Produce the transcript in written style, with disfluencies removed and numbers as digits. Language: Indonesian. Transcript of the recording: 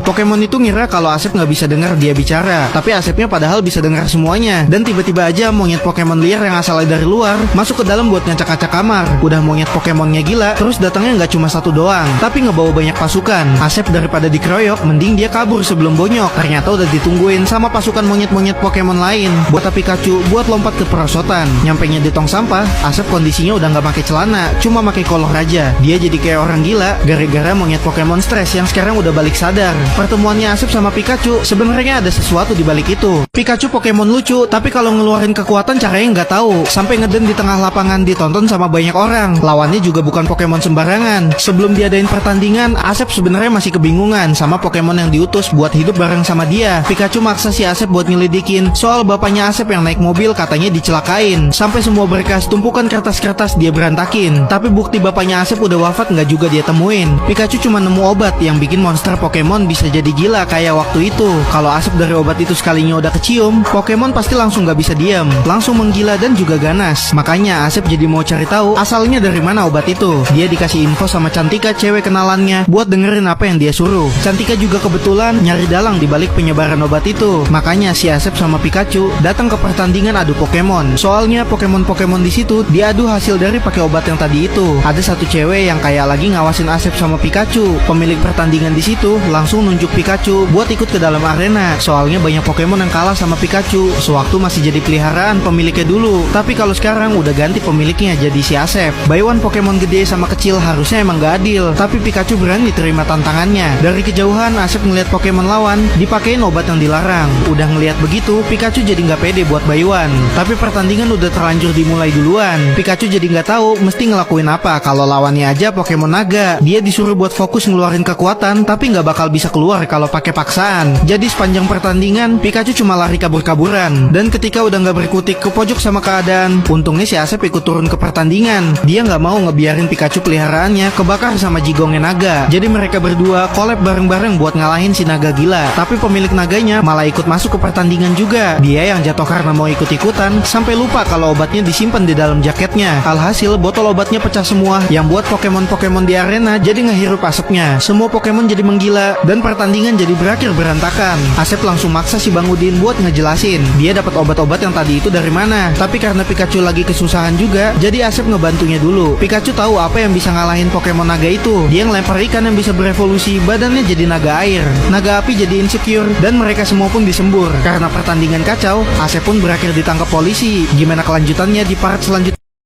Pokemon itu ngira kalau Asep nggak bisa dengar dia bicara, tapi Asepnya padahal bisa dengar semuanya. Dan tiba-tiba aja monyet Pokemon liar yang asalnya dari luar masuk ke dalam buat ngacak-ngacak kamar. Udah monyet Pokemonnya gila, terus datangnya nggak cuma satu doang, tapi ngebawa banyak pasukan. Asep daripada dikeroyok, mending dia kabur sebelum bonyok. Ternyata udah ditungguin sama pasukan monyet-monyet Pokemon lain. Buat Pikachu buat lompat ke perosotan. Nyampenya di tong sampah, Asep kondisinya udah nggak pakai celana, cuma pakai kolor aja. Dia jadi kayak orang gila gara-gara monyet Pokemon stres yang sekarang udah balik sadar. Pertemuannya Asep sama Pikachu sebenarnya ada sesuatu di balik itu. Pikachu Pokemon lucu, tapi kalau ngeluarin kekuatan caranya nggak tahu. Sampai ngeden di tengah lapangan ditonton sama banyak orang. Lawannya juga bukan Pokemon sembarangan. Sebelum diadain pertandingan, Asep sebenarnya masih kebingungan sama Pokemon yang diutus buat hidup bareng sama dia. Pikachu maksa si Asep buat nyelidikin soal bapaknya Asep yang naik mobil katanya dicelakain. Sampai semua berkas tumpukan kertas-kertas dia berantakin. Tapi bukti bapaknya Asep udah wafat nggak juga dia temuin. Pikachu cuma nemu obat yang bikin monster Pokemon bisa jadi gila kayak waktu itu. Kalau Asep dari obat itu sekalinya udah kecium, Pokemon pasti langsung nggak bisa diam, langsung menggila dan juga ganas. Makanya Asep jadi mau cari tahu asalnya dari mana obat itu. Dia dikasih info sama Cantika, cewek kenalannya, buat dengerin apa yang dia suruh. Cantika juga kebetulan nyari dalang di balik penyebaran obat itu. Makanya si Asep sama Pikachu datang ke pertandingan adu Pokemon. Soalnya Pokemon-Pokemon di situ diadu hasil dari pakai obat yang tadi itu. Ada satu cewek yang kayak lagi ngawasin Asep sama Pikachu. Pemilik pertandingan di situ langsung nunjuk Pikachu buat ikut ke dalam arena. Soalnya banyak Pokemon yang kalah sama Pikachu sewaktu masih jadi peliharaan pemiliknya dulu. Tapi kalau sekarang udah ganti pemiliknya jadi si Asep. Buy one Pokemon gede sama kecil harusnya emang gak adil, tapi Pikachu berani terima tantangannya. Dari kejauhan Asep ngeliat Pokemon lawan dipakein obat yang dilarang. Udah ngeliat begitu, Pikachu jadi nggak pede buat buy one. Tapi pertandingan udah terlanjur dimulai duluan. Pikachu jadi nggak tahu mesti ngelakuin apa kalau lawannya aja Pokemon naga. Dia disuruh buat fokus ngeluarin kekuatan, tapi nggak bakal bisa keluar kalau pakai paksaan. Jadi sepanjang pertandingan Pikachu cuma lari kabur-kaburan. Dan ketika udah nggak berkutik ke pojok sama keadaan, untungnya si Asep ikut turun ke pertandingan. Dia nggak mau ngebiarin Pikachu peliharaannya kebakar sama jigongnya naga. Jadi mereka berdua collab bareng-bareng buat ngalahin si naga gila. Tapi pemilik naganya malah ikut masuk ke pertandingan juga. Dia yang jatuh karena mau ikut-ikutan sampai lupa kalau obatnya disimpan di dalam jaketnya. Alhasil botol obatnya pecah semua yang buat Pokemon-Pokemon di arena jadi ngehirup asapnya. Semua Pokemon jadi menggila dan pertandingan jadi berakhir berantakan. Asep langsung maksa si Bang Udin buat ngejelasin dia dapat obat-obat yang tadi itu dari mana. Tapi karena Pikachu lagi kesusahan juga, jadi Asep ngebantunya dulu. Pikachu tahu apa yang bisa ngalahin Pokemon naga itu. Dia ngelempar ikan yang bisa berevolusi, badannya jadi naga air. Naga api jadi insecure dan mereka semua pun disembur. Karena pertandingan kacau, Asep pun berakhir ditangkap polisi. Gimana kelanjutannya di part selanjutnya?